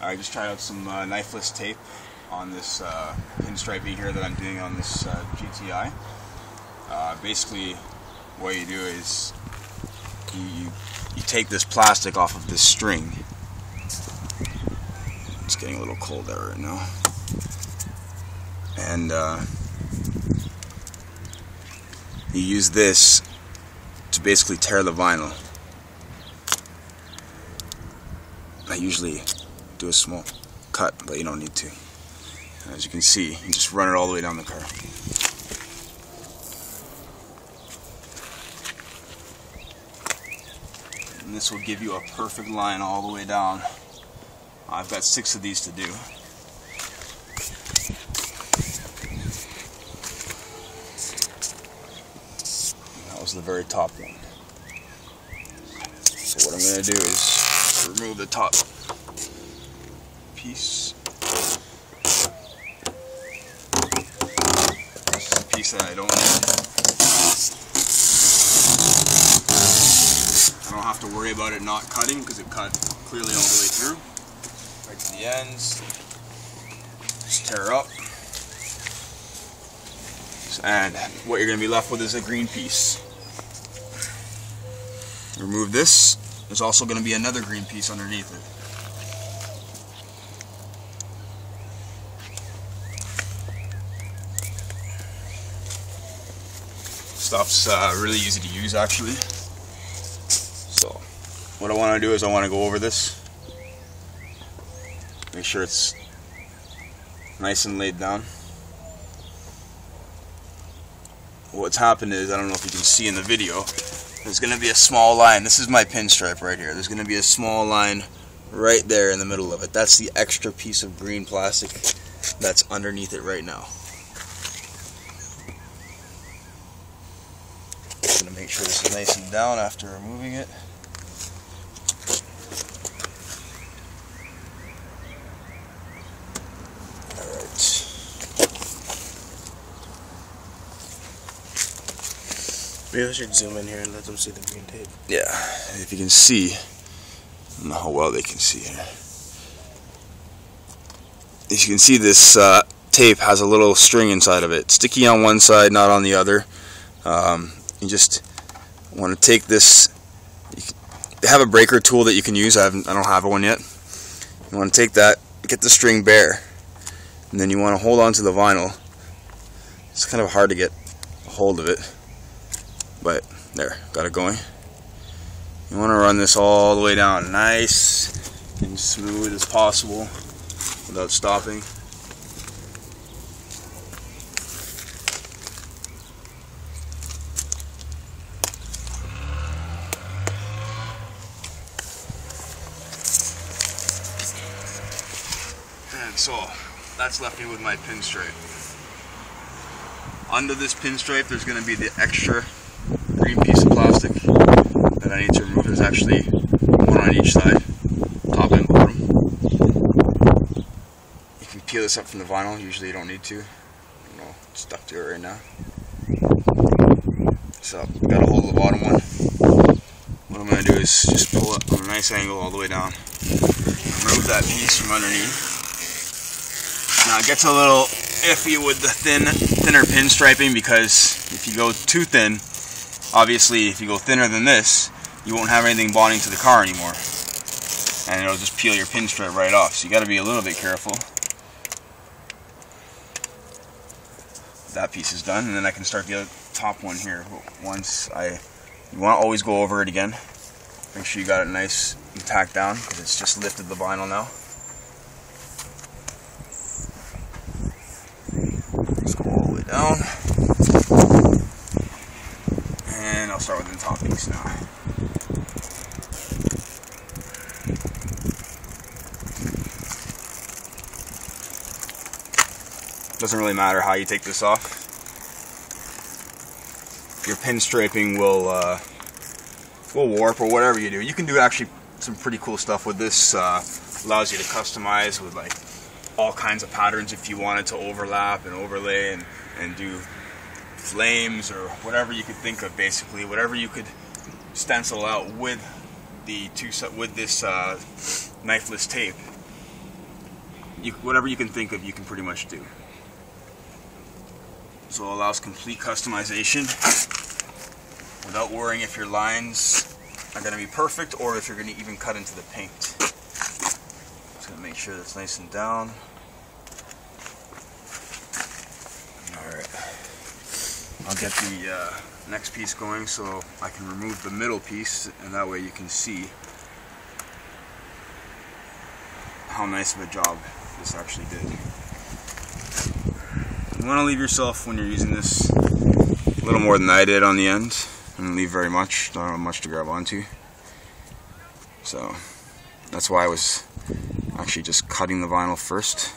I just tried out some knifeless tape on this pinstriping here that I'm doing on this GTI. Basically, what you do is you take this plastic off of this string. It's getting a little cold out right now, and you use this to basically tear the vinyl. I usually do a small cut, but you don't need to. As you can see, you just run it all the way down the car. And this will give you a perfect line all the way down. I've got 6 of these to do. That was the very top one. So what I'm going to do is remove the top piece. This is a piece that I don't need. I don't have to worry about it not cutting because it cut clearly all the way through. Right to the ends. Just tear up. And what you're going to be left with is a green piece. Remove this. There's also going to be another green piece underneath it. Stuff's really easy to use actually. So what I want to do is I want to go over this. Make sure it's nice and laid down. What's happened is, I don't know if you can see in the video, there's going to be a small line. This is my pinstripe right here. There's going to be a small line right there in the middle of it. That's the extra piece of green plastic that's underneath it right now. Just going to make sure this is nice and down after removing it. Maybe I should zoom in here and let them see the green tape. Yeah, if you can see, I don't know how well they can see here. As you can see, this tape has a little string inside of it. Sticky on one side, not on the other. You just want to take this. They have a breaker tool that you can use. I don't have one yet. You want to take that, get the string bare, and then you want to hold on to the vinyl. It's kind of hard to get a hold of it. But there, got it going. You want to run this all the way down, nice and smooth as possible without stopping. And so that's left me with my pinstripe. Under this pinstripe, there's going to be the extra green piece of plastic that I need to remove. There's actually one on each side, top and bottom. You can peel this up from the vinyl. Usually you don't need to. You know, it's stuck to it right now. So I've got a hold of the bottom one. What I'm going to do is just pull it on a nice angle all the way down. Remove that piece from underneath. Now it gets a little iffy with the thinner pinstriping, because if you go too thin, obviously if you go thinner than this, you won't have anything bonding to the car anymore, and it'll just peel your pinstripe right off. So you got to be a little bit careful. That piece is done, and then I can start the other top one here. You want to always go over it again. Make sure you got it nice and tacked down, because it's just lifted the vinyl now. Let's go all the way down. And I'll start with the top piece now. Doesn't really matter how you take this off. Your pinstriping will warp or whatever you do. You can do actually some pretty cool stuff with this. Allows you to customize with like all kinds of patterns if you wanted to overlap and overlay and do flames or whatever you could think of. Basically, whatever you could stencil out with the this knifeless tape, whatever you can think of, you can pretty much do. So it allows complete customization without worrying if your lines are going to be perfect or if you're going to even cut into the paint. Just going to make sure that's nice and down. Alright. I'll get the next piece going so I can remove the middle piece, and that way you can see how nice of a job this actually did. You want to leave yourself, when you're using this, a little more than I did on the end. I didn't leave very much, don't have much to grab onto. So that's why I was actually just cutting the vinyl first.